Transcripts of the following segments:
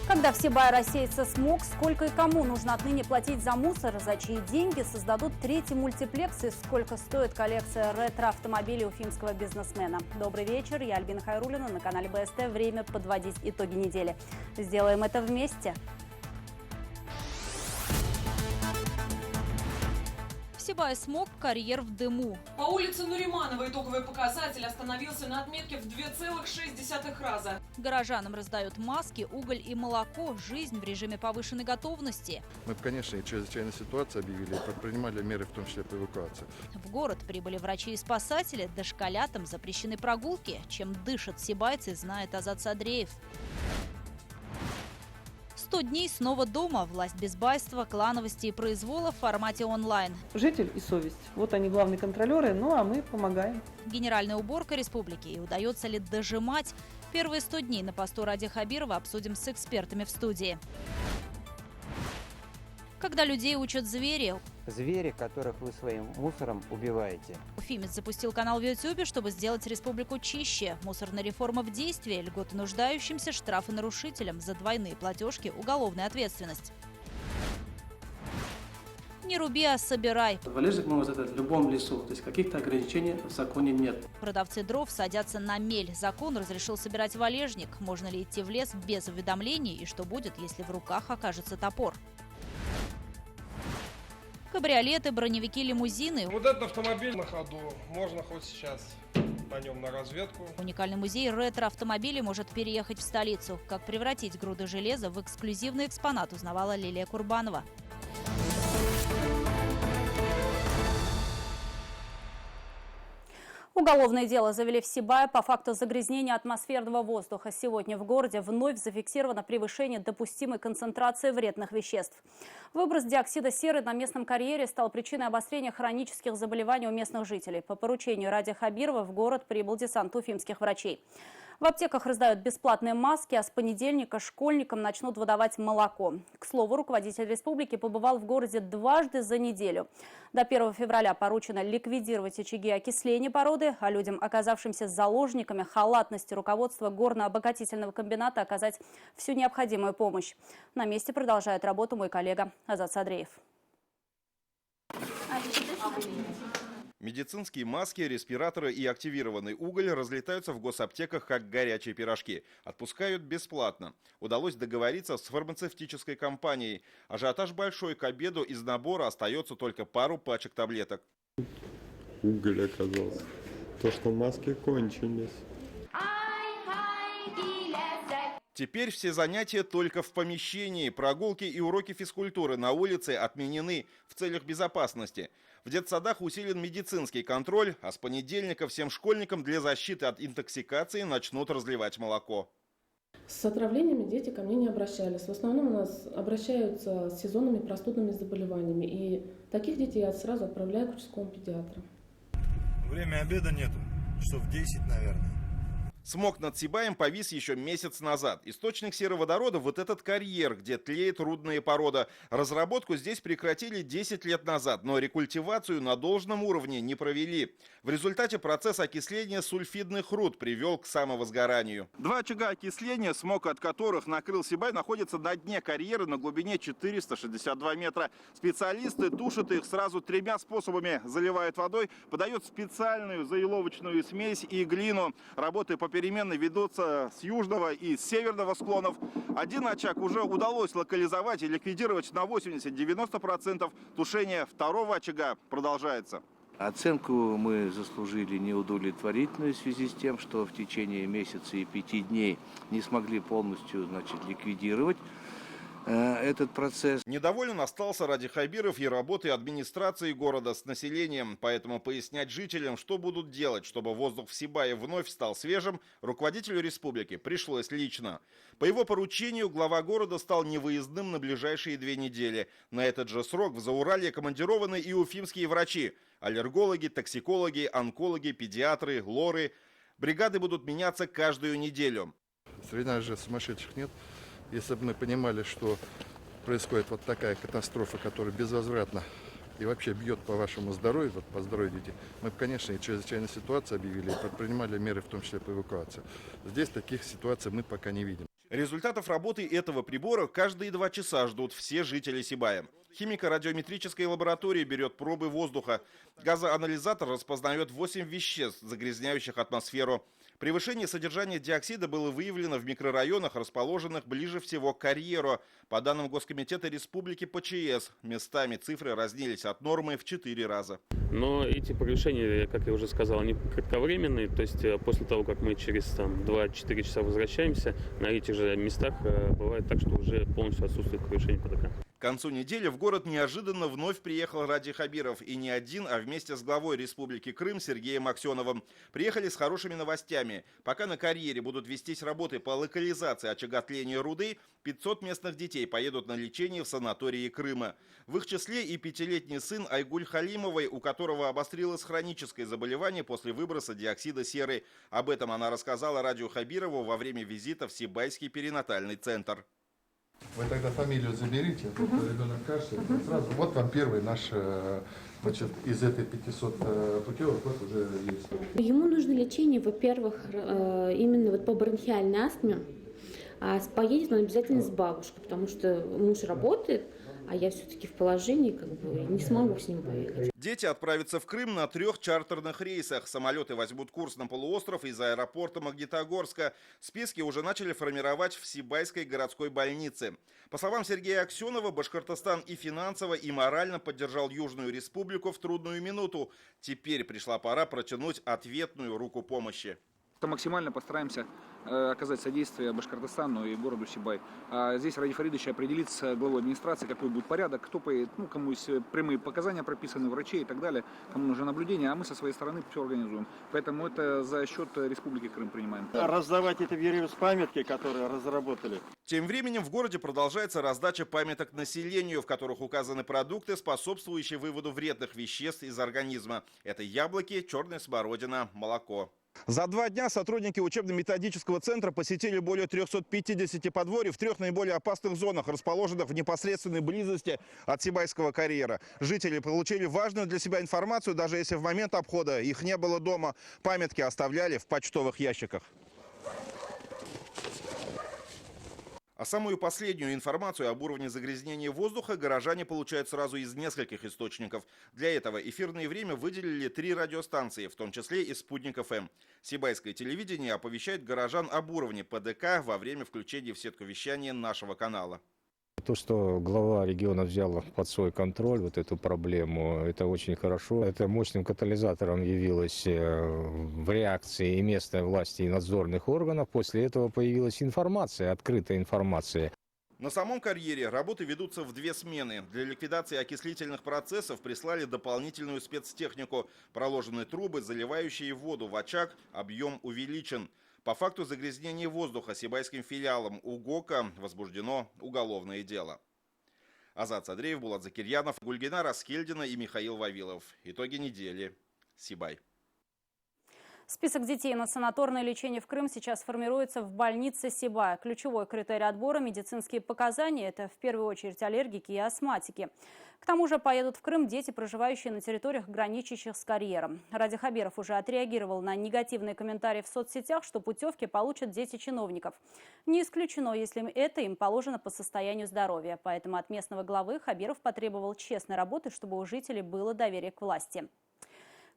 Когда в Сибае рассеется смог, сколько и кому нужно отныне платить за мусор, за чьи деньги создадут третий мультиплекс и сколько стоит коллекция ретро-автомобилей уфимского бизнесмена. Добрый вечер, я Альбина Хайруллина, на канале БСТ. Время подводить итоги недели. Сделаем это вместе. В Сибае смог, карьер в дыму. По улице Нуриманова итоговый показатель остановился на отметке в 2,6 раза. Горожанам раздают маски, уголь и молоко. Жизнь в режиме повышенной готовности. Мы, конечно, и чрезвычайную ситуацию объявили, предпринимали меры, в том числе по эвакуации. В город прибыли врачи и спасатели. Дошколятам запрещены прогулки. Чем дышат сибайцы, знает Азат Садреев. 100 дней снова дома. Власть без байства, клановости и произвола в формате онлайн. Житель и совесть. Вот они главные контролеры, ну а мы помогаем. Генеральная уборка республики. И удается ли дожимать? Первые 100 дней на посту Ради Хабирова обсудим с экспертами в студии. Когда людей учат звери. Звери, которых вы своим мусором убиваете. Уфимец запустил канал в Ютьюбе, чтобы сделать республику чище. Мусорная реформа в действии, льготы нуждающимся, штрафы нарушителям, за двойные платежки, уголовная ответственность. Не руби, а собирай. Валежник можно это в любом лесу, то есть каких-то ограничений в законе нет. Продавцы дров садятся на мель. Закон разрешил собирать валежник. Можно ли идти в лес без уведомлений и что будет, если в руках окажется топор? Кабриолеты, броневики, лимузины. Вот этот автомобиль на ходу. Можно хоть сейчас на нем на разведку. Уникальный музей ретро-автомобилей может переехать в столицу. Как превратить груды железа в эксклюзивный экспонат, узнавала Лилия Курбанова. Уголовное дело завели в Сибае по факту загрязнения атмосферного воздуха. Сегодня в городе вновь зафиксировано превышение допустимой концентрации вредных веществ. Выброс диоксида серы на местном карьере стал причиной обострения хронических заболеваний у местных жителей. По поручению Ради Хабирова в город прибыл десант уфимских врачей. В аптеках раздают бесплатные маски, а с понедельника школьникам начнут выдавать молоко. К слову, руководитель республики побывал в городе дважды за неделю. До 1 февраля поручено ликвидировать очаги окисления породы, а людям, оказавшимся заложниками халатности руководства горно-обогатительного комбината, оказать всю необходимую помощь. На месте продолжает работу мой коллега Азат Садреев. Медицинские маски, респираторы и активированный уголь разлетаются в госаптеках, как горячие пирожки. Отпускают бесплатно. Удалось договориться с фармацевтической компанией. Ажиотаж большой, к обеду из набора остается только пару пачек таблеток. Уголь оказался. То, что маски кончились. Теперь все занятия только в помещении. Прогулки и уроки физкультуры на улице отменены в целях безопасности. В детсадах усилен медицинский контроль, а с понедельника всем школьникам для защиты от интоксикации начнут разливать молоко. С отравлениями дети ко мне не обращались. В основном у нас обращаются с сезонными простудными заболеваниями. И таких детей я сразу отправляю к участковому педиатру. Время обеда нету. Часов 10, наверное. Смог над Сибаем повис еще месяц назад. Источник сероводорода – вот этот карьер, где тлеет рудная порода. Разработку здесь прекратили 10 лет назад, но рекультивацию на должном уровне не провели. В результате процесс окисления сульфидных руд привел к самовозгоранию. 2 очага окисления, смог от которых накрыл Сибай, находятся на дне карьера на глубине 462 метра. Специалисты тушат их сразу 3 способами. Заливают водой, подают специальную заиловочную смесь и глину. Работы попеременно ведутся с южного и с северного склонов. Один очаг уже удалось локализовать и ликвидировать на 80-90%. Тушение второго очага продолжается. Оценку мы заслужили неудовлетворительную в связи с тем, что в течение месяца и 5 дней не смогли полностью, ликвидировать этот процесс. Недоволен остался Ради Хабиров и работой администрации города с населением. Поэтому пояснять жителям, что будут делать, чтобы воздух в Сибае вновь стал свежим, руководителю республики пришлось лично. По его поручению глава города стал невыездным на ближайшие 2 недели. На этот же срок в Зауралье командированы и уфимские врачи. Аллергологи, токсикологи, онкологи, педиатры, лоры. Бригады будут меняться каждую неделю. Среди нас же сумасшедших нет. Если бы мы понимали, что происходит вот такая катастрофа, которая безвозвратно и вообще бьет по вашему здоровью, вот по здоровью детей, мы бы, конечно, и чрезвычайную ситуацию объявили, и предпринимали меры, в том числе по эвакуации. Здесь таких ситуаций мы пока не видим. Результатов работы этого прибора каждые 2 часа ждут все жители Сибая. Химико-радиометрическая лаборатория берет пробы воздуха. Газоанализатор распознает 8 веществ, загрязняющих атмосферу. Превышение содержания диоксида было выявлено в микрорайонах, расположенных ближе всего к карьеру. По данным Госкомитета Республики ПЧС, местами цифры разнились от нормы в 4 раза. Но эти превышения, как я уже сказал, они кратковременные. То есть после того, как мы через 2-4 часа возвращаемся, на этих же местах бывает так, что уже полностью отсутствует превышение ПДК. К концу недели в город неожиданно вновь приехал Ради Хабиров. И не один, а вместе с главой Республики Крым Сергеем Аксеновым. Приехали с хорошими новостями. Пока на карьере будут вестись работы по локализации очага тления руды, 500 местных детей поедут на лечение в санатории Крыма. В их числе и 5-летний сын Айгуль Халимовой, у которого обострилось хроническое заболевание после выброса диоксида серы. Об этом она рассказала Радио Хабирову во время визита в Сибайский перинатальный центр. Вы тогда фамилию заберите, вот ребенок кашляет, сразу. Вот вам первый наш, значит, из этой 500 путевок, вот уже есть. Ему нужно лечение, во-первых, именно вот по бронхиальной астме. А поедет он обязательно с бабушкой, потому что муж работает, а я все-таки в положении, не смогу с ним поехать. Дети отправятся в Крым на 3 чартерных рейсах. Самолеты возьмут курс на полуостров из аэропорта Магнитогорска. Списки уже начали формировать в Сибайской городской больнице. По словам Сергея Аксенова, Башкортостан и финансово, и морально поддержал Южную Республику в трудную минуту. Теперь пришла пора протянуть ответную руку помощи. Максимально постараемся оказать содействие Башкортостану и городу Сибай. А здесь Ради Фаридович определит с главой администрации, какой будет порядок, кто поедет, кому есть прямые показания прописаны, врачей и так далее, кому нужно наблюдение, а мы со своей стороны все организуем. Поэтому это за счет Республики Крым принимаем. Раздавать это вирус-памятки, которые разработали. Тем временем в городе продолжается раздача памяток населению, в которых указаны продукты, способствующие выводу вредных веществ из организма. Это яблоки, черная смородина, молоко. За 2 дня сотрудники учебно-методического центра посетили более 350 подворий в 3 наиболее опасных зонах, расположенных в непосредственной близости от Сибайского карьера. Жители получили важную для себя информацию, даже если в момент обхода их не было дома. Памятки оставляли в почтовых ящиках. А самую последнюю информацию об уровне загрязнения воздуха горожане получают сразу из нескольких источников. Для этого эфирное время выделили 3 радиостанции, в том числе и «Спутник ФМ». Сибайское телевидение оповещает горожан об уровне ПДК во время включения в сетку вещания нашего канала. То, что глава региона взял под свой контроль вот эту проблему, это очень хорошо. Это мощным катализатором явилось в реакции и местной власти, и надзорных органов. После этого появилась информация, открытая информация. На самом карьере работы ведутся в 2 смены. Для ликвидации окислительных процессов прислали дополнительную спецтехнику. Проложены трубы, заливающие воду в очаг, объем увеличен. По факту загрязнения воздуха сибайским филиалом УГОКа возбуждено уголовное дело. Азат Садреев, Булат Закирьянов, Гульгина Раскельдина и Михаил Вавилов. Итоги недели. Сибай. Список детей на санаторное лечение в Крым сейчас формируется в больнице Сибая. Ключевой критерий отбора – медицинские показания. Это в первую очередь аллергики и астматики. К тому же поедут в Крым дети, проживающие на территориях, граничащих с карьером. Ради Хабиров уже отреагировал на негативные комментарии в соцсетях, что путевки получат дети чиновников. Не исключено, если это им положено по состоянию здоровья. Поэтому от местного главы Хабиров потребовал честной работы, чтобы у жителей было доверие к власти.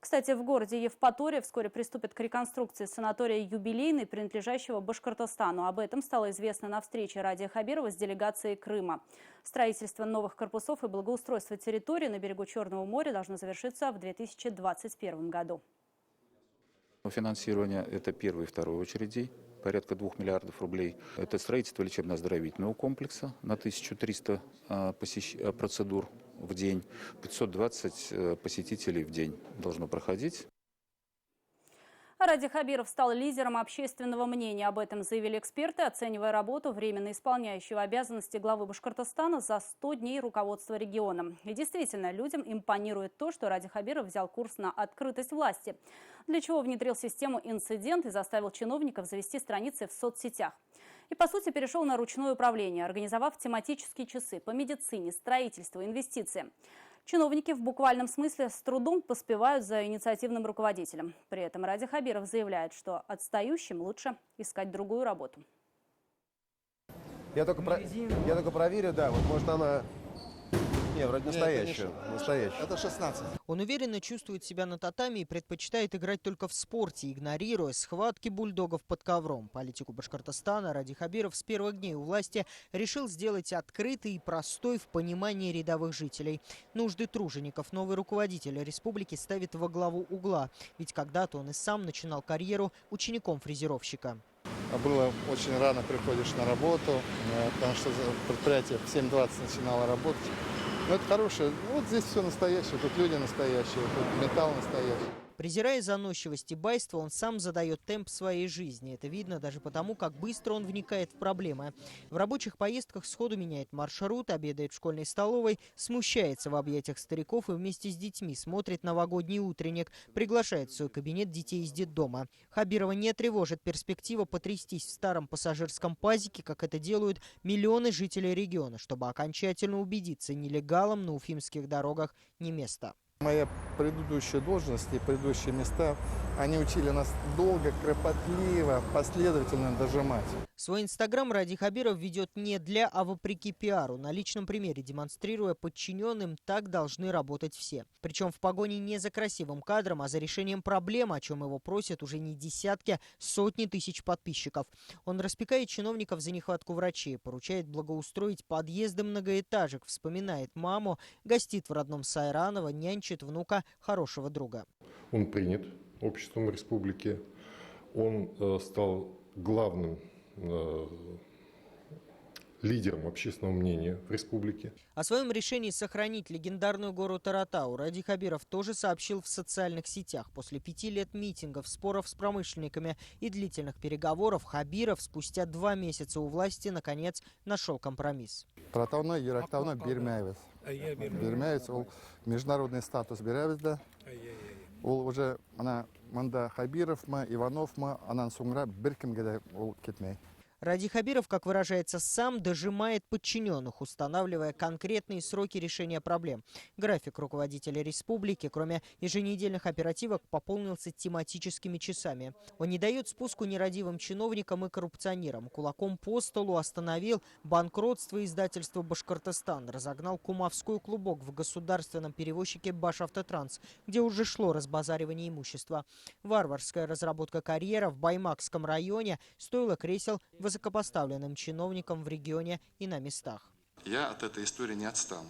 Кстати, в городе Евпатория вскоре приступят к реконструкции санатория «Юбилейный», принадлежащего Башкортостану. Об этом стало известно на встрече Радия Хабирова с делегацией Крыма. Строительство новых корпусов и благоустройство территории на берегу Черного моря должно завершиться в 2021 году. Финансирование – это первой и второй очереди, порядка 2 миллиардов рублей. Это строительство лечебно-оздоровительного комплекса на 1300 процедур в день, 520 посетителей в день должно проходить. Ради Хабиров стал лидером общественного мнения. Об этом заявили эксперты, оценивая работу временно исполняющего обязанности главы Башкортостана за 100 дней руководства регионом. И действительно, людям импонирует то, что Ради Хабиров взял курс на открытость власти, для чего внедрил систему «Инцидент» и заставил чиновников завести страницы в соцсетях. И, по сути, перешел на ручное управление, организовав тематические часы по медицине, строительству, инвестициям. Чиновники в буквальном смысле с трудом поспевают за инициативным руководителем. При этом Ради Хабиров заявляет, что отстающим лучше искать другую работу. Я только проверю, да, вот может она... Не, вроде настоящая. Это 16. Он уверенно чувствует себя на татами и предпочитает играть только в спорте, игнорируя схватки бульдогов под ковром. Политику Башкортостана Ради Хабиров с первых дней у власти решил сделать открытый и простой в понимании рядовых жителей. Нужды тружеников новый руководитель республики ставит во главу угла. Ведь когда-то он и сам начинал карьеру учеником фрезеровщика. Было очень рано приходишь на работу, потому что предприятие в 7:20 начинало работать. Но это хорошее. Вот здесь все настоящее, тут люди настоящие, тут металл настоящий. Презирая заносчивость и байство, он сам задает темп своей жизни. Это видно даже потому, как быстро он вникает в проблемы. В рабочих поездках сходу меняет маршрут, обедает в школьной столовой, смущается в объятиях стариков и вместе с детьми смотрит новогодний утренник, приглашает в свой кабинет детей из детдома. Хабирова не тревожит перспектива потрястись в старом пассажирском пазике, как это делают миллионы жителей региона, чтобы окончательно убедиться: нелегалам на уфимских дорогах не место. Моя предыдущая должность и предыдущие места, они учили нас долго, кропотливо, последовательно дожимать. Свой инстаграм Ради Хабиров ведет не для, а вопреки пиару, на личном примере демонстрируя подчиненным: так должны работать все. Причем в погоне не за красивым кадром, а за решением проблем, о чем его просят уже не десятки, сотни тысяч подписчиков. Он распекает чиновников за нехватку врачей, поручает благоустроить подъезды многоэтажек, вспоминает маму, гостит в родном Сайраново, нянчит внука хорошего друга. Он принят обществом республики, он стал главным лидером общественного мнения в республике. О своем решении сохранить легендарную гору Таратау Ради Хабиров тоже сообщил в социальных сетях. После 5 лет митингов, споров с промышленниками и длительных переговоров Хабиров спустя 2 месяца у власти наконец нашел компромисс. Таратауны, Юрактауны бермәйбез. Бермәйбез, ол международный статус берәбез да. Ол уже мында Хабировмы, Ивановмы, анан соңра беркемгә дә ул кетмәй. Ради Хабиров, как выражается сам, дожимает подчиненных, устанавливая конкретные сроки решения проблем. График руководителя республики, кроме еженедельных оперативок, пополнился тематическими часами. Он не дает спуску нерадивым чиновникам и коррупционерам. Кулаком по столу остановил банкротство издательства «Башкортостан», разогнал кумовской клубок в государственном перевозчике «Башавтотранс», где уже шло разбазаривание имущества. Варварская разработка карьера в Баймакском районе стоила кресел высокопоставленным чиновникам в регионе и на местах. Я от этой истории не отстану.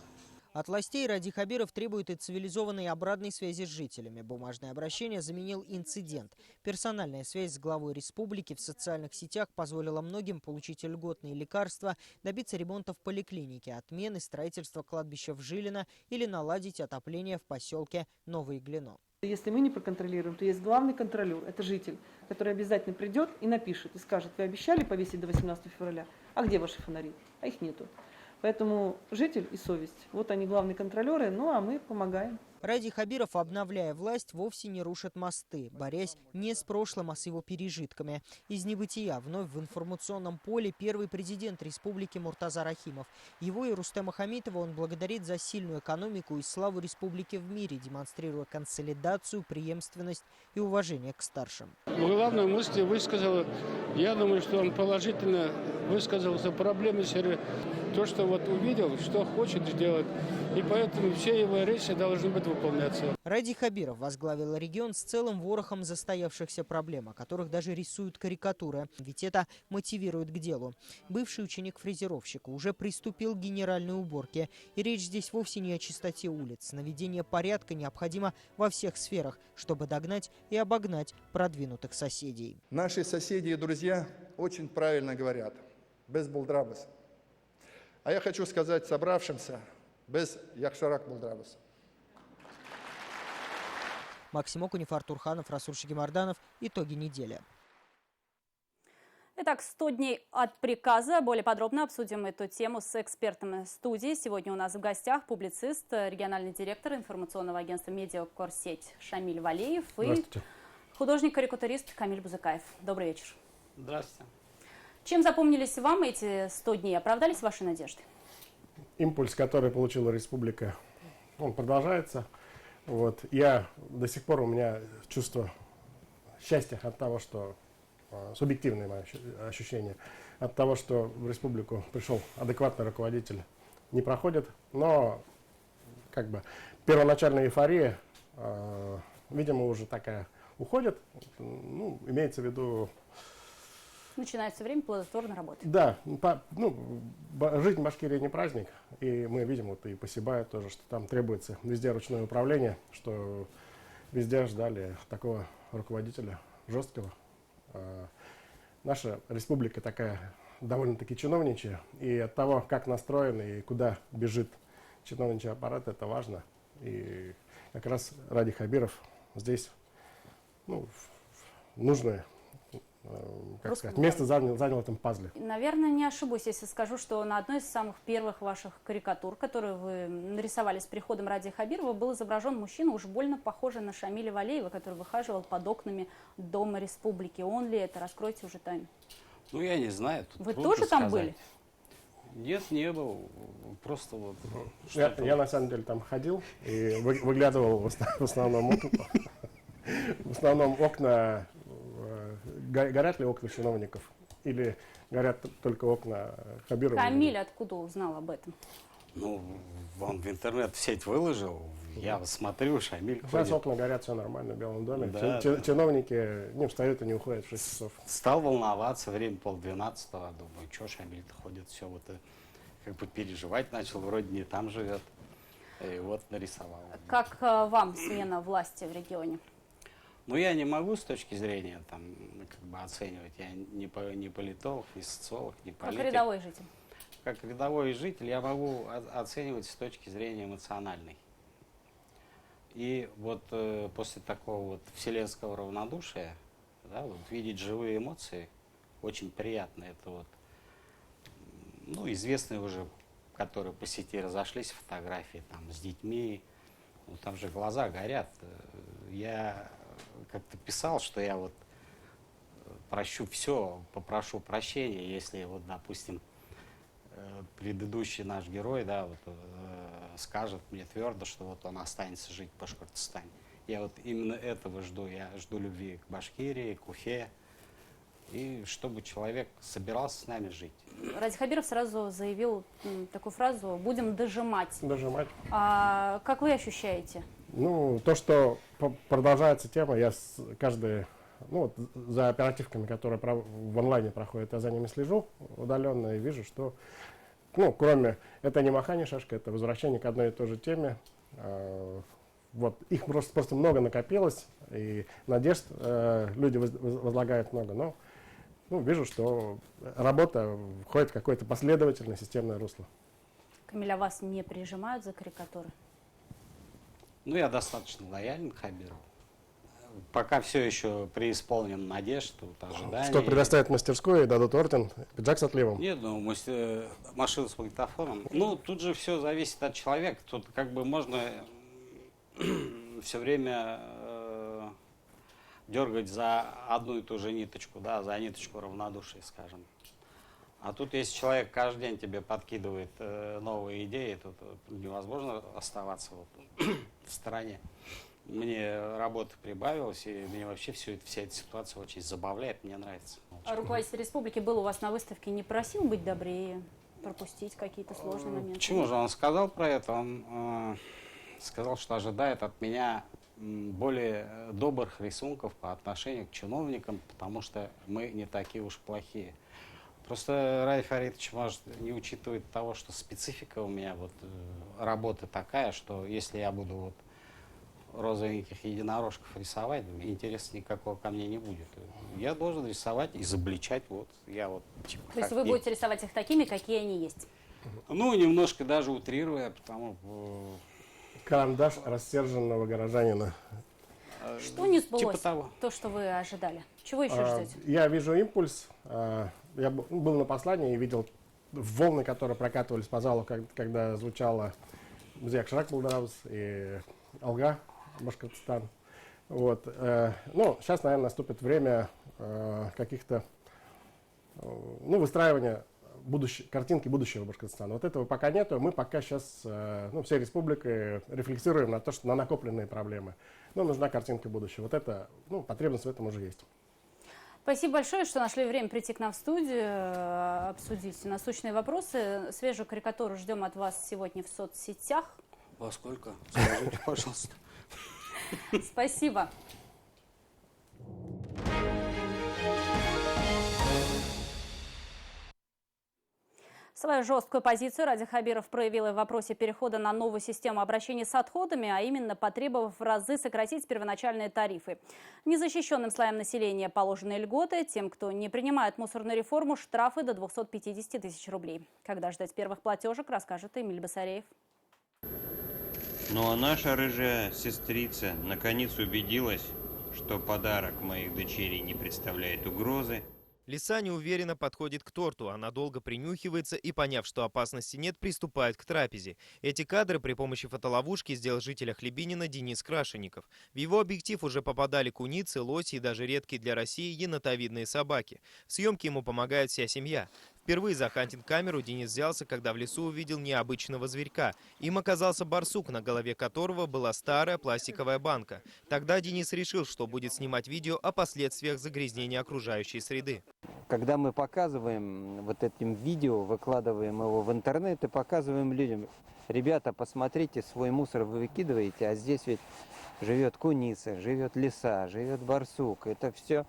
От властей Ради Хабиров требует и цивилизованной обратной связи с жителями. Бумажное обращение заменил инцидент. Персональная связь с главой республики в социальных сетях позволила многим получить льготные лекарства, добиться ремонта в поликлинике, отмены строительства кладбища в Жилино или наладить отопление в поселке Новое Глино. Если мы не проконтролируем, то есть главный контролер, это житель, который обязательно придет и напишет, и скажет: вы обещали повесить до 18 февраля, а где ваши фонари? А их нету. Поэтому житель и совесть, вот они главные контролеры, ну а мы помогаем. Ради Хабиров, обновляя власть, вовсе не рушит мосты, борясь не с прошлым, а с его пережитками. Из небытия вновь в информационном поле первый президент республики Муртаза Рахимов. Его и Рустема Хамитова он благодарит за сильную экономику и славу республики в мире, демонстрируя консолидацию, преемственность и уважение к старшим. Главную мысль высказал, я думаю, что он положительно высказался проблемы серии. То, что вот увидел, что хочет сделать, и поэтому все его речи должны быть выполняться. Ради Хабиров возглавил регион с целым ворохом застоявшихся проблем, о которых даже рисуют карикатуры, ведь это мотивирует к делу. Бывший ученик фрезеровщика уже приступил к генеральной уборке, и речь здесь вовсе не о чистоте улиц. Наведение порядка необходимо во всех сферах, чтобы догнать и обогнать продвинутых соседей. Наши соседи и друзья очень правильно говорят: без булдрабас. А я хочу сказать собравшимся: без яхшарак булдрабас. Максим Окунев, Артур Ханов, Расул Шагимарданов. Итоги недели. Итак, 100 дней от приказа. Более подробно обсудим эту тему с экспертами студии. Сегодня у нас в гостях публицист, региональный директор информационного агентства «Медиакорсеть» Шамиль Валеев и художник-карикатурист Камиль Бузыкаев. Добрый вечер. Здравствуйте. Чем запомнились вам эти 100 дней? Оправдались ваши надежды? Импульс, который получила республика, он продолжается. Вот. До сих пор у меня чувство счастья от того, что субъективное мое ощущение, от того, что в республику пришел адекватный руководитель, не проходит. Но как бы первоначальная эйфория, видимо, уже такая уходит. Ну, имеется в виду... Начинается время плодотворной работы. Да, жизнь в Башкирии не праздник, и мы видим вот и по Сибаю тоже, что там требуется везде ручное управление, что везде ждали такого руководителя жесткого. Наша республика такая довольно-таки чиновничья, и от того, как настроен и куда бежит чиновничий аппарат, это важно. И как раз Ради Хабиров здесь нужное, как сказать, место занял в этом пазле. Наверное, не ошибусь, если скажу, что на одной из самых первых ваших карикатур, которые вы нарисовали с приходом Ради Хабирова, был изображен мужчина, уж больно похожий на Шамиля Валеева, который выхаживал под окнами Дома Республики. Он ли это? Раскройте уже тайну. Ну, я не знаю. Вы тоже там были? Нет, не был. Просто вот... Я на самом деле там ходил и выглядывал в основном окна. Горят ли окна чиновников или горят только окна Хабирова? Камиль откуда узнал об этом? Ну, он в интернет в сеть выложил, я смотрю, Шамиль Сейчас ходит. окна горят, все нормально в Белом доме. Да, чиновники не встают и не уходят в 6 часов. Стал волноваться, время 11:30, думаю, что Шамиль-то ходит, все вот, как бы переживать начал, вроде не там живет. И вот нарисовал. Как вам смена власти в регионе? Ну, я не могу с точки зрения там, как бы оценивать. Я не политолог, не социолог, не политик. Как рядовой житель? Как рядовой житель я могу оценивать с точки зрения эмоциональной. И вот после такого вот вселенского равнодушия, да, вот, видеть живые эмоции очень приятно. Это вот, ну, известные уже, которые по сети разошлись, фотографии там с детьми, ну, там же глаза горят. Я как-то писал, что я вот прощу все, попрошу прощения, если вот, допустим, предыдущий наш герой, да, вот, скажет мне твердо, что вот он останется жить в Башкортостане. Я вот именно этого жду. Я жду любви к Башкирии, к Уфе. И чтобы человек собирался с нами жить. Ради Хабиров сразу заявил такую фразу: «Будем дожимать». Дожимать. А как вы ощущаете? Ну, то, что продолжается тема, я вот, за оперативками, которые в онлайне проходят, я за ними слежу удаленно и вижу, что, ну, кроме, это не махание шашкой, это возвращение к одной и той же теме. Вот, их просто много накопилось, и надежд люди возлагают много, но вижу, что работа входит в какое-то последовательное системное русло. Камиль, а вас не прижимают за карикатуры? Ну, я достаточно лоялен к Хабирову. Пока все еще преисполнен надежд, ожиданий. Что предоставят мастерскую и дадут орден, пиджак с отливом? Нет, ну, машину с магнитофоном. Ну, тут же все зависит от человека. Тут как бы можно все время дергать за одну и ту же ниточку, да, за ниточку равнодушия, скажем. А тут, если человек каждый день тебе подкидывает новые идеи, тут невозможно оставаться вот в стороне. Мне работы прибавилось, и мне вообще вся эта ситуация очень забавляет, мне нравится. А руководитель республики был у вас на выставке, не просил быть добрее, пропустить какие-то сложные моменты? Почему же он сказал про это? Он сказал, что ожидает от меня более добрых рисунков по отношению к чиновникам, потому что мы не такие уж плохие. Просто Ради Фаридович, может, не учитывает того, что специфика у меня вот работы такая, что если я буду вот розовеньких единорожков рисовать, интереса никакого ко мне не будет. Я должен рисовать, изобличать, вот, я вот, типа, то есть вы будете рисовать их такими, какие они есть? Ну, немножко даже утрируя, потому... Карандаш рассерженного горожанина. Что не сбылось? Типа того. То, что вы ожидали? Чего еще ждете? Я вижу импульс. Я был на послании и видел волны, которые прокатывались по залу, когда звучала Музык Шрак Булдараус и Алга Башкортостан. Вот. Ну, сейчас, наверное, наступит время каких-то выстраивания картинки будущего Башкортостана. Вот этого пока нету. Мы пока сейчас всей республикой рефлексируем на то, что на накопленные проблемы. Но нужна картинка будущего. Вот это, потребность в этом уже есть. Спасибо большое, что нашли время прийти к нам в студию, обсудить насущные вопросы. Свежую карикатуру ждем от вас сегодня в соцсетях. Во сколько? Скажите, пожалуйста. Спасибо. Свою жесткую позицию Ради Хабиров проявил и в вопросе перехода на новую систему обращения с отходами, а именно потребовав в разы сократить первоначальные тарифы. Незащищенным слоям населения положены льготы, тем, кто не принимает мусорную реформу, штрафы до 250 тысяч рублей. Когда ждать первых платежек, расскажет Эмиль Басареев. Ну а наша рыжая сестрица наконец убедилась, что подарок моих дочерей не представляет угрозы. Лиса неуверенно подходит к торту, она долго принюхивается и, поняв, что опасности нет, приступает к трапезе. Эти кадры при помощи фотоловушки сделал житель Хлебинина Денис Крашенников. В его объектив уже попадали куницы, лоси и даже редкие для России енотовидные собаки. В съемке ему помогает вся семья. Впервые за хантинг-камеру Денис взялся, когда в лесу увидел необычного зверька. Им оказался барсук, на голове которого была старая пластиковая банка. Тогда Денис решил, что будет снимать видео о последствиях загрязнения окружающей среды. Когда мы показываем вот этим видео, выкладываем его в интернет и показываем людям: ребята, посмотрите, свой мусор вы выкидываете, а здесь ведь живет куница, живет лиса, живет барсук. Это все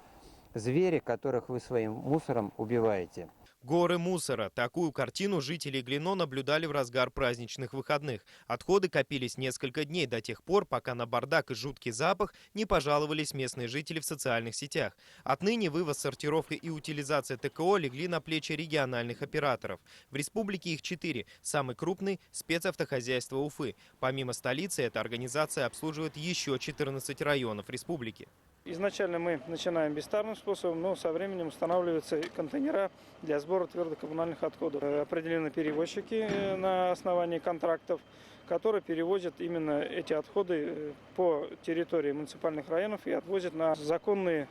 звери, которых вы своим мусором убиваете. Горы мусора. Такую картину жители Глино наблюдали в разгар праздничных выходных. Отходы копились несколько дней до тех пор, пока на бардак и жуткий запах не пожаловались местные жители в социальных сетях. Отныне вывоз, сортировка и утилизация ТКО легли на плечи региональных операторов. В республике их 4. Самый крупный – спецавтохозяйство Уфы. Помимо столицы, эта организация обслуживает еще 14 районов республики. Изначально мы начинаем бестарным способом, но со временем устанавливаются контейнера для сбора твердокоммунальных отходов. Определены перевозчики на основании контрактов, которые перевозят именно эти отходы по территории муниципальных районов и отвозят на законные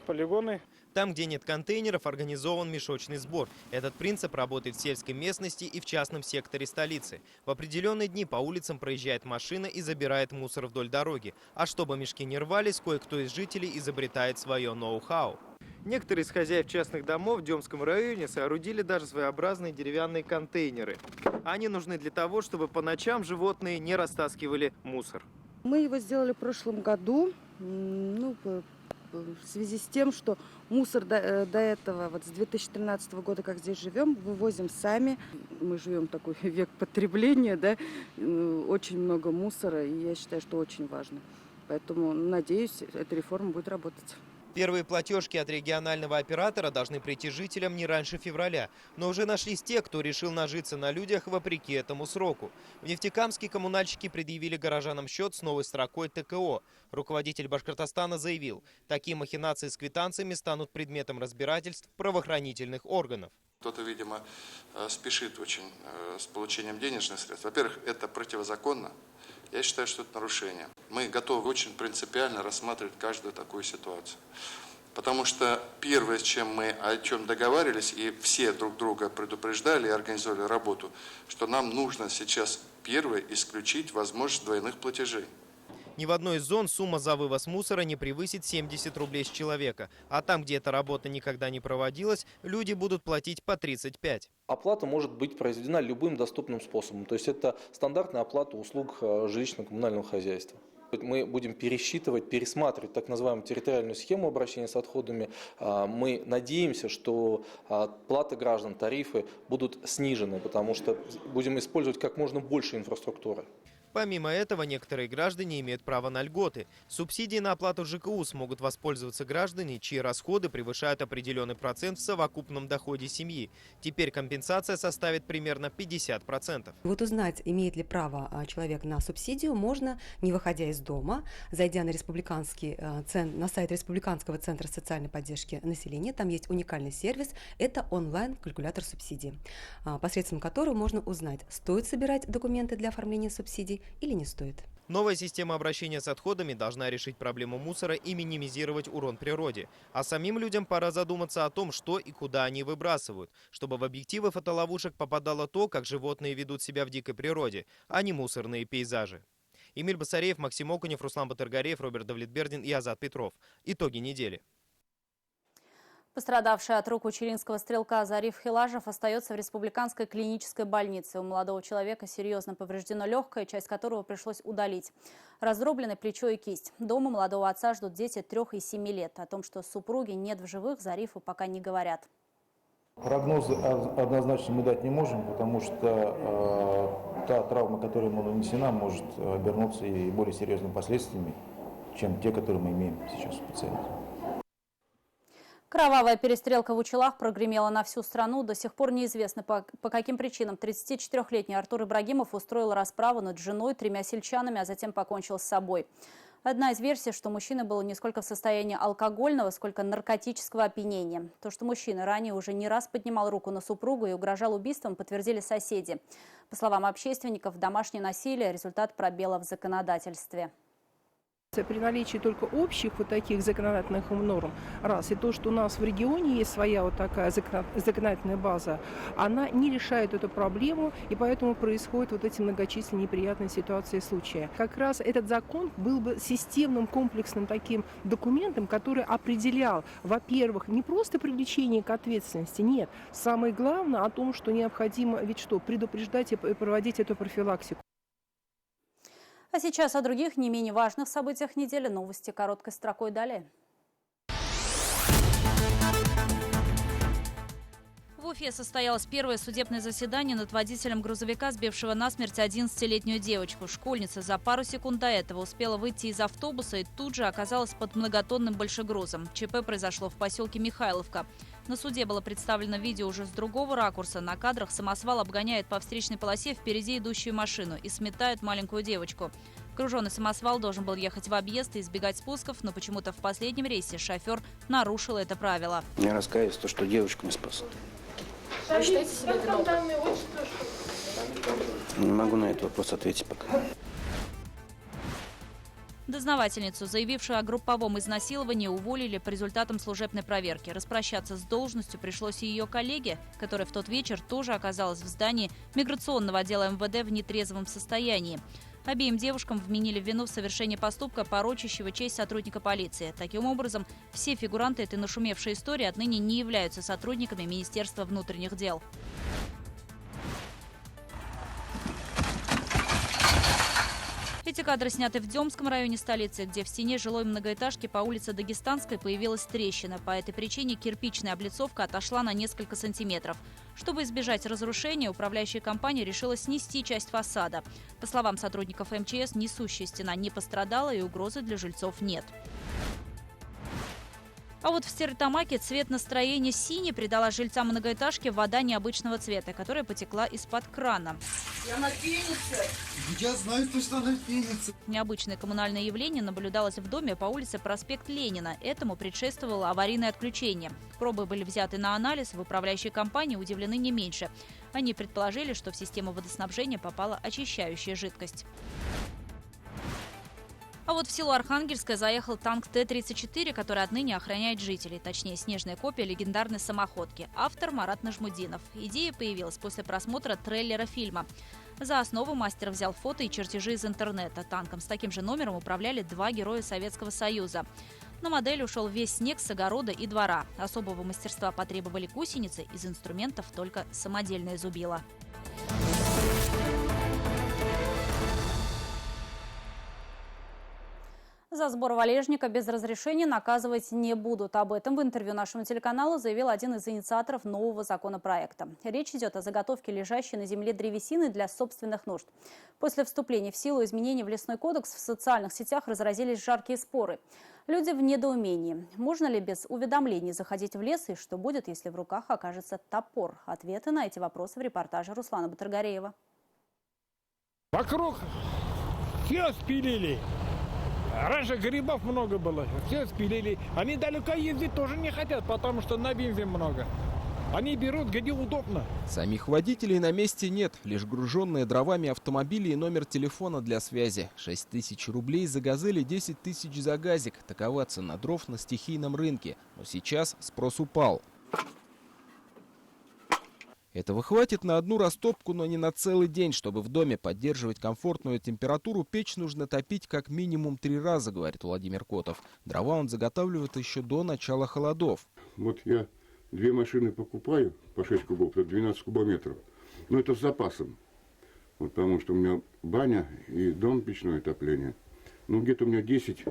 полигоны. Там, где нет контейнеров, организован мешочный сбор. Этот принцип работает в сельской местности и в частном секторе столицы. В определенные дни по улицам проезжает машина и забирает мусор вдоль дороги. А чтобы мешки не рвались, кое-кто из жителей изобретает свое ноу-хау. Некоторые из хозяев частных домов в Демском районе соорудили даже своеобразные деревянные контейнеры. Они нужны для того, чтобы по ночам животные не растаскивали мусор. Мы его сделали в прошлом году, в связи с тем, что мусор до этого, вот с 2013 года, как здесь живем, вывозим сами. Мы живем такой век потребления, да, очень много мусора, и я считаю, что очень важно. Поэтому, надеюсь, эта реформа будет работать. Первые платежки от регионального оператора должны прийти жителям не раньше февраля. Но уже нашлись те, кто решил нажиться на людях вопреки этому сроку. В Нефтекамске коммунальщики предъявили горожанам счет с новой строкой ТКО. Руководитель Башкортостана заявил, такие махинации с квитанциями станут предметом разбирательств правоохранительных органов. Кто-то, видимо, спешит очень с получением денежных средств. Во-первых, это противозаконно. Я считаю, что это нарушение. Мы готовы очень принципиально рассматривать каждую такую ситуацию. Потому что первое, с чем мы о чем договаривались, и все друг друга предупреждали и организовали работу, что нам нужно сейчас первое исключить возможность двойных платежей. Ни в одной из зон сумма за вывоз мусора не превысит 70 рублей с человека. А там, где эта работа никогда не проводилась, люди будут платить по 35. Оплата может быть произведена любым доступным способом. То есть это стандартная оплата услуг жилищно-коммунального хозяйства. Мы будем пересчитывать, пересматривать так называемую территориальную схему обращения с отходами. Мы надеемся, что платы граждан, тарифы будут снижены, потому что будем использовать как можно больше инфраструктуры. Помимо этого, некоторые граждане имеют право на льготы. Субсидии на оплату ЖКУ смогут воспользоваться граждане, чьи расходы превышают определенный процент в совокупном доходе семьи. Теперь компенсация составит примерно 50%. Вот узнать, имеет ли право человек на субсидию, можно, не выходя из дома, зайдя на на сайт Республиканского центра социальной поддержки населения. Там есть уникальный сервис. Это онлайн-калькулятор субсидий, посредством которого можно узнать, стоит собирать документы для оформления субсидий или не стоит. Новая система обращения с отходами должна решить проблему мусора и минимизировать урон природе. А самим людям пора задуматься о том, что и куда они выбрасывают, чтобы в объективы фотоловушек попадало то, как животные ведут себя в дикой природе, а не мусорные пейзажи. Эмиль Басареев, Максим Окунев, Руслан Батыргареев, Роберт Давлетбердин и Азат Петров. Итоги недели. Пострадавший от рук учеринского стрелка Зариф Хилажев остается в республиканской клинической больнице. У молодого человека серьезно повреждено легкое, часть которого пришлось удалить. Раздроблены плечо и кисть. Дома молодого отца ждут дети 3 и 7 лет. О том, что супруги нет в живых, Зарифу пока не говорят. Прогнозы однозначно мы дать не можем, потому что та травма, которая ему нанесена, может обернуться и более серьезными последствиями, чем те, которые мы имеем сейчас у пациента. Кровавая перестрелка в Учелах прогремела на всю страну. До сих пор неизвестно, по каким причинам 34-летний Артур Ибрагимов устроил расправу над женой, 3 сельчанами, а затем покончил с собой. Одна из версий, что мужчина был не сколько в состоянии алкогольного, сколько наркотического опьянения. То, что мужчина ранее уже не раз поднимал руку на супругу и угрожал убийством, подтвердили соседи. По словам общественников, домашнее насилие – результат пробела в законодательстве. При наличии только общих вот таких законодательных норм, раз, и то, что у нас в регионе есть своя вот такая законодательная база, она не решает эту проблему, и поэтому происходят вот эти многочисленные неприятные ситуации и случаи. Как раз этот закон был бы системным, комплексным таким документом, который определял, во-первых, не просто привлечение к ответственности, нет, самое главное о том, что необходимо ведь что, предупреждать и проводить эту профилактику. А сейчас о других, не менее важных событиях недели. Новости короткой строкой далее. В Уфе состоялось первое судебное заседание над водителем грузовика, сбившего насмерть 11-летнюю девочку. Школьница за пару секунд до этого успела выйти из автобуса и тут же оказалась под многотонным большегрузом. ЧП произошло в поселке Михайловка. На суде было представлено видео уже с другого ракурса. На кадрах самосвал обгоняет по встречной полосе впереди идущую машину и сметает маленькую девочку. Груженный самосвал должен был ехать в объезд и избегать спусков, но почему-то в последнем рейсе шофер нарушил это правило. Я раскаиваюсь, то, что девочку не спас. Вы считаете себя виновным? Не могу на этот вопрос ответить пока. Дознавательницу, заявившую о групповом изнасиловании, уволили по результатам служебной проверки. Распрощаться с должностью пришлось и ее коллеге, которая в тот вечер тоже оказалась в здании миграционного отдела МВД в нетрезвом состоянии. Обеим девушкам вменили в вину в совершении поступка, порочащего честь сотрудника полиции. Таким образом, все фигуранты этой нашумевшей истории отныне не являются сотрудниками Министерства внутренних дел. Эти кадры сняты в Демском районе столицы, где в стене жилой многоэтажки по улице Дагестанской появилась трещина. По этой причине кирпичная облицовка отошла на несколько сантиметров. Чтобы избежать разрушения, управляющая компания решила снести часть фасада. По словам сотрудников МЧС, несущая стена не пострадала и угрозы для жильцов нет. А вот в Стерлитамаке цвет настроения синий придала жильцам многоэтажки вода необычного цвета, которая потекла из-под крана. И она пенится. Я знаю, что она пенится. Необычное коммунальное явление наблюдалось в доме по улице Проспект Ленина. Этому предшествовало аварийное отключение. Пробы были взяты на анализ, в управляющей компании удивлены не меньше. Они предположили, что в систему водоснабжения попала очищающая жидкость. А вот в село Архангельское заехал танк Т-34, который отныне охраняет жителей. Точнее, снежная копия легендарной самоходки. Автор Марат Нажмудинов. Идея появилась после просмотра трейлера фильма. За основу мастер взял фото и чертежи из интернета. Танком с таким же номером управляли 2 героя Советского Союза. На модель ушел весь снег с огорода и двора. Особого мастерства потребовали гусеницы, из инструментов только самодельное зубило. За сбор валежника без разрешения наказывать не будут. Об этом в интервью нашему телеканалу заявил один из инициаторов нового законопроекта. Речь идет о заготовке лежащей на земле древесины для собственных нужд. После вступления в силу изменений в лесной кодекс в социальных сетях разразились жаркие споры. Люди в недоумении. Можно ли без уведомлений заходить в лес и что будет, если в руках окажется топор? Ответы на эти вопросы в репортаже Руслана Батыргареева. Вокруг все спилили. Раньше грибов много было, все спилили. Они далеко ездить тоже не хотят, потому что на бензин много. Они берут, где удобно. Самих водителей на месте нет, лишь груженные дровами автомобили и номер телефона для связи. 6 тысяч рублей за газель и 10 тысяч за газик. Такова цена дров на стихийном рынке. Но сейчас спрос упал. Этого хватит на одну растопку, но не на целый день. Чтобы в доме поддерживать комфортную температуру, печь нужно топить как минимум 3 раза, говорит Владимир Котов. Дрова он заготавливает еще до начала холодов. Вот я 2 машины покупаю по 6 кубов, это 12 кубометров. Но это с запасом. Вот потому что у меня баня и дом печное отопление. Ну где-то у меня 10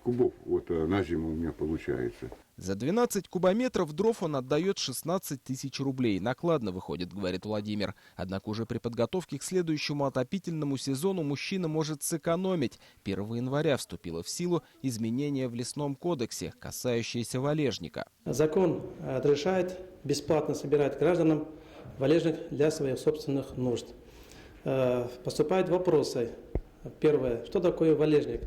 кубов вот на зиму у меня получается. За 12 кубометров дров он отдает 16 тысяч рублей. Накладно выходит, говорит Владимир. Однако уже при подготовке к следующему отопительному сезону мужчина может сэкономить. 1 января вступило в силу изменение в лесном кодексе, касающееся валежника. Закон разрешает бесплатно собирать гражданам валежник для своих собственных нужд. Поступают вопросы. Первое. Что такое валежник?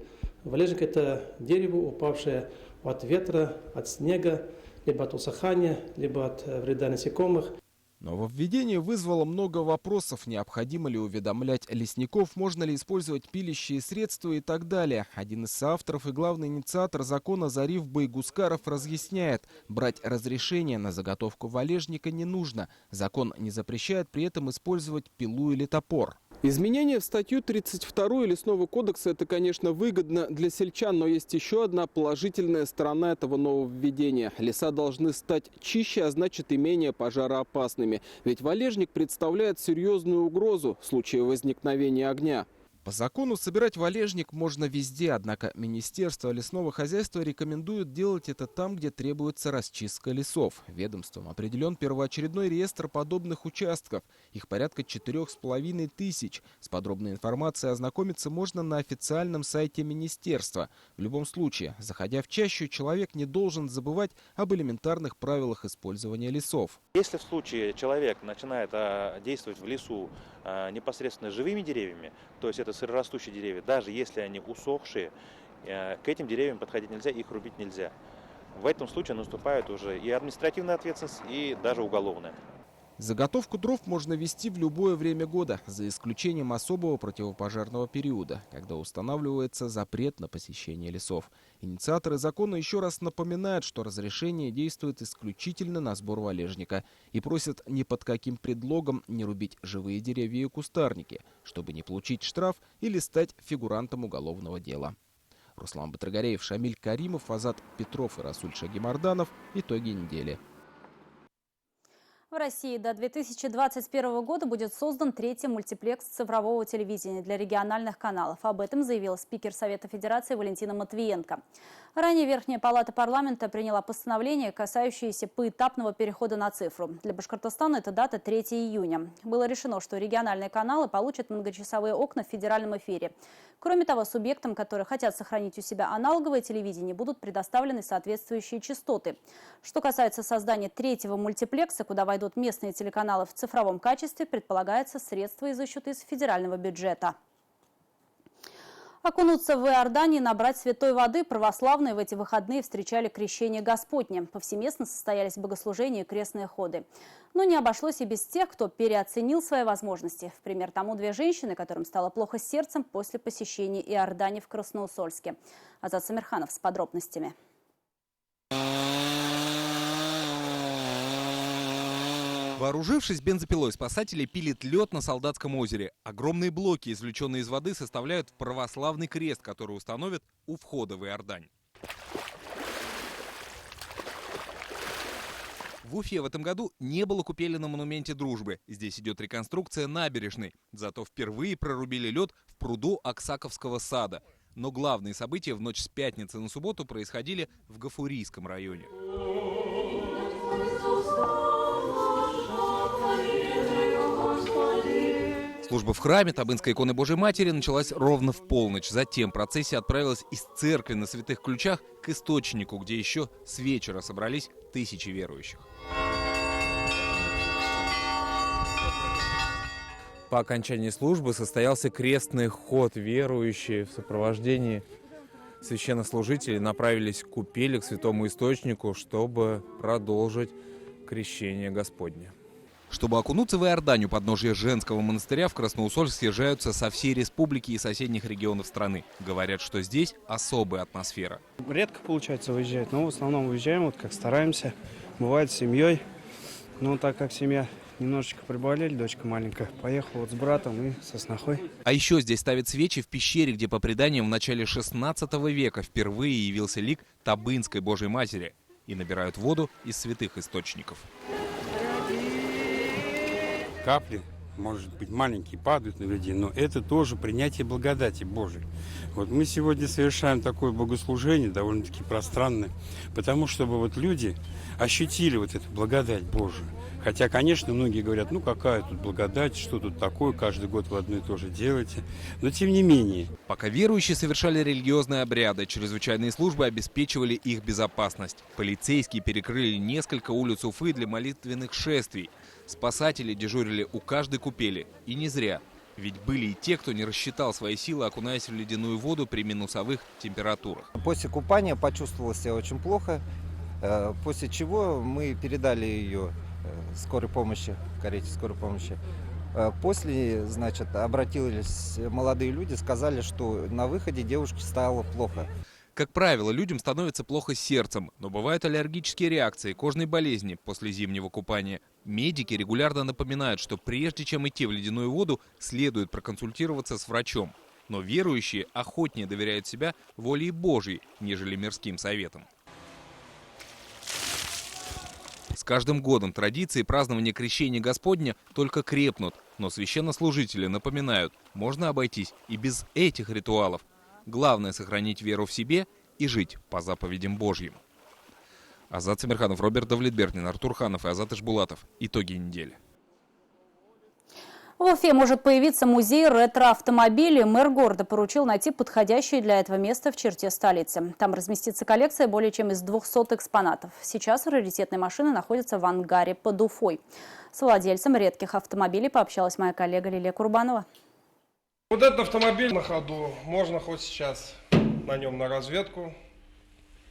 Валежник – это дерево, упавшее от ветра, от снега, либо от усыхания, либо от вреда насекомых. Нововведение вызвало много вопросов. Необходимо ли уведомлять лесников, можно ли использовать пилящие средства и так далее. Один из соавторов и главный инициатор закона Зариф Байгускаров разъясняет, брать разрешение на заготовку валежника не нужно. Закон не запрещает при этом использовать пилу или топор. Изменение в статью 32 Лесного кодекса – это, конечно, выгодно для сельчан, но есть еще одна положительная сторона этого нововведения. Леса должны стать чище, а значит и менее пожароопасными. Ведь валежник представляет серьезную угрозу в случае возникновения огня. По закону собирать валежник можно везде, однако Министерство лесного хозяйства рекомендует делать это там, где требуется расчистка лесов. Ведомством определен первоочередной реестр подобных участков. Их порядка 4500. С подробной информацией ознакомиться можно на официальном сайте Министерства. В любом случае, заходя в чащу, человек не должен забывать об элементарных правилах использования лесов. Если в случае человек начинает действовать в лесу непосредственно живыми деревьями, то есть это сырорастущие деревья, даже если они усохшие, к этим деревьям подходить нельзя, их рубить нельзя. В этом случае наступает уже и административная ответственность, и даже уголовная. Заготовку дров можно вести в любое время года, за исключением особого противопожарного периода, когда устанавливается запрет на посещение лесов. Инициаторы закона еще раз напоминают, что разрешение действует исключительно на сбор валежника и просят ни под каким предлогом не рубить живые деревья и кустарники, чтобы не получить штраф или стать фигурантом уголовного дела. Руслан Батрагареев, Шамиль Каримов, Азат Петров и Расуль Шагимарданов. Итоги недели. В России до 2021 года будет создан 3-й мультиплекс цифрового телевидения для региональных каналов. Об этом заявила спикер Совета Федерации Валентина Матвиенко. Ранее Верхняя палата парламента приняла постановление, касающееся поэтапного перехода на цифру. Для Башкортостана это дата 3 июня. Было решено, что региональные каналы получат многочасовые окна в федеральном эфире. Кроме того, субъектам, которые хотят сохранить у себя аналоговое телевидение, будут предоставлены соответствующие частоты. Что касается создания 3-го мультиплекса, куда войдут местные телеканалы в цифровом качестве, предполагается средства из федерального бюджета. Окунуться в Иордании, набрать святой воды, православные в эти выходные встречали крещение Господне. Повсеместно состоялись богослужения и крестные ходы. Но не обошлось и без тех, кто переоценил свои возможности. В пример тому 2 женщины, которым стало плохо с сердцем после посещения Иордании в Красноусольске. Азат Самирханов с подробностями. Вооружившись бензопилой, спасатели пилят лед на Солдатском озере. Огромные блоки, извлеченные из воды, составляют православный крест, который установят у входа в Иордань. В Уфе в этом году не было купели на монументе Дружбы. Здесь идет реконструкция набережной. Зато впервые прорубили лед в пруду Аксаковского сада. Но главные события в ночь с пятницы на субботу происходили в Гафурийском районе. Служба в храме Табынской иконы Божьей Матери началась ровно в полночь. Затем процессия отправилась из церкви на Святых Ключах к источнику, где еще с вечера собрались тысячи верующих. По окончании службы состоялся крестный ход. Верующие в сопровождении священнослужителей направились к купели, к святому источнику, чтобы продолжить крещение Господне. Чтобы окунуться в Иорданию, подножие женского монастыря в Красноусольск съезжаются со всей республики и соседних регионов страны. Говорят, что здесь особая атмосфера. Редко получается выезжать, но в основном выезжаем, вот как стараемся. Бывает с семьей. Но так как семья немножечко приболели, дочка маленькая. Поехал вот с братом и со снохой. А еще здесь ставят свечи в пещере, где, по преданиям, в начале 16 века впервые явился лик Табынской Божьей Матери. И набирают воду из святых источников. Капли, может быть, маленькие, падают на людей, но это тоже принятие благодати Божией. Вот мы сегодня совершаем такое богослужение, довольно-таки пространное, потому чтобы вот люди ощутили вот эту благодать Божию. Хотя, конечно, многие говорят, ну какая тут благодать, что тут такое, каждый год вы одно и то же делаете. Но тем не менее. Пока верующие совершали религиозные обряды, чрезвычайные службы обеспечивали их безопасность. Полицейские перекрыли несколько улиц Уфы для молитвенных шествий. Спасатели дежурили у каждой купели. И не зря. Ведь были и те, кто не рассчитал свои силы, окунаясь в ледяную воду при минусовых температурах. После купания почувствовал себя очень плохо, после чего мы передали ее скорой помощи, карете скорой помощи. После, значит, обратились молодые люди, сказали, что на выходе девушке стало плохо. Как правило, людям становится плохо с сердцем, но бывают аллергические реакции, кожные болезни после зимнего купания. Медики регулярно напоминают, что прежде чем идти в ледяную воду, следует проконсультироваться с врачом. Но верующие охотнее доверяют себя воле Божьей, нежели мирским советам. С каждым годом традиции празднования Крещения Господня только крепнут, но священнослужители напоминают, можно обойтись и без этих ритуалов. Главное – сохранить веру в себе и жить по заповедям Божьим. Азат Самирханов, Роберт Давлетбердин, Артур Ханов и Азат Ишбулатов. Итоги недели. В Уфе может появиться музей ретро-автомобилей. Мэр города поручил найти подходящее для этого место в черте столицы. Там разместится коллекция более чем из 200 экспонатов. Сейчас раритетные машины находятся в ангаре под Уфой. С владельцем редких автомобилей пообщалась моя коллега Лилия Курбанова. Вот этот автомобиль на ходу. Можно хоть сейчас на нем на разведку.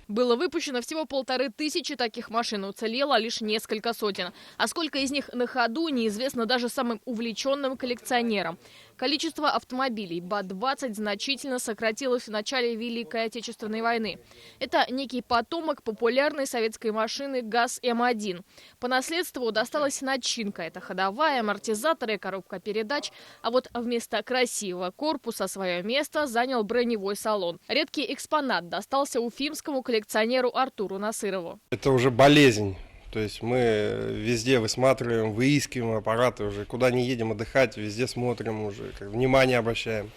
Было выпущено всего 1500 таких машин, уцелело лишь несколько сотен. А сколько из них на ходу, неизвестно даже самым увлеченным коллекционерам. Количество автомобилей БА-20 значительно сократилось в начале Великой Отечественной войны. Это некий потомок популярной советской машины ГАЗ-М1. По наследству досталась начинка. Это ходовая, амортизаторы и коробка передач. А вот вместо красивого корпуса свое место занял броневой салон. Редкий экспонат достался уфимскому коллекционеру Артуру Насырову. Это уже болезнь. То есть мы везде высматриваем, выискиваем аппараты уже. Куда не едем отдыхать, везде смотрим уже, внимание обращаем.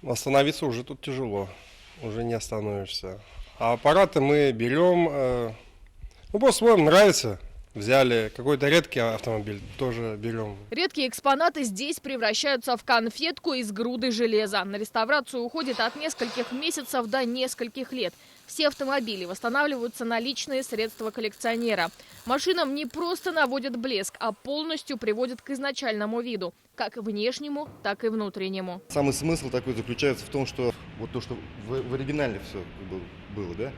Остановиться уже тут тяжело, уже не остановишься. А аппараты мы берем, по-своему нравится. Взяли какой-то редкий автомобиль, тоже берем. Редкие экспонаты здесь превращаются в конфетку из груды железа. На реставрацию уходит от нескольких месяцев до нескольких лет. Все автомобили восстанавливаются на личные средства коллекционера. Машинам не просто наводят блеск, а полностью приводят к изначальному виду. Как внешнему, так и внутреннему. Самый смысл такой заключается в том, что вот то, что в оригинале все было, да?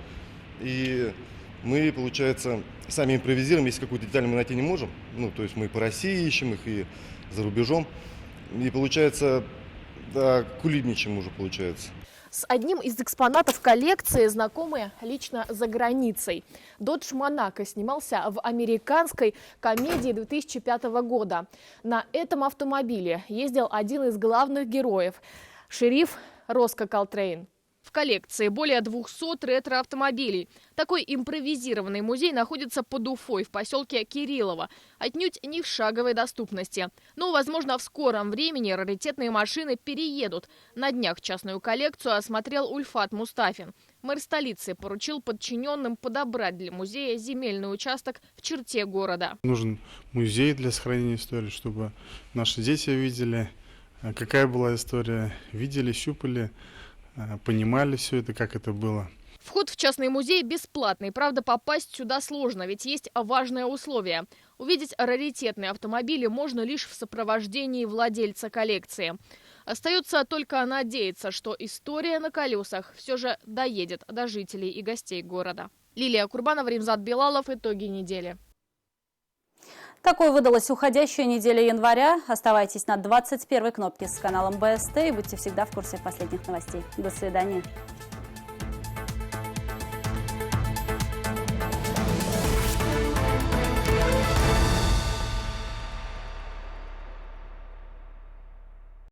И мы, получается, сами импровизируем, если какую-то деталь мы найти не можем. То есть мы по России ищем их и за рубежом. И получается, да, кулибничаем уже получается. С одним из экспонатов коллекции знакомые лично за границей. Додж Монако снимался в американской комедии 2005 года. На этом автомобиле ездил один из главных героев – шериф Роско Колтрейн. В коллекции более 200 ретро-автомобилей. Такой импровизированный музей находится под Уфой, в поселке Кириллово. Отнюдь не в шаговой доступности. Но, возможно, в скором времени раритетные машины переедут. На днях частную коллекцию осмотрел Ульфат Мустафин. Мэр столицы поручил подчиненным подобрать для музея земельный участок в черте города. Нужен музей для сохранения истории, чтобы наши дети видели, какая была история, видели, щупали, понимали все это, как это было. Вход в частный музей бесплатный. Правда, попасть сюда сложно, ведь есть важное условие. Увидеть раритетные автомобили можно лишь в сопровождении владельца коллекции. Остается только надеяться, что история на колесах все же доедет до жителей и гостей города. Лилия Курбанова, Римзат Белалов. Итоги недели. Такой выдалась уходящая неделя января. Оставайтесь на 21-й кнопке с каналом БСТ и будьте всегда в курсе последних новостей. До свидания.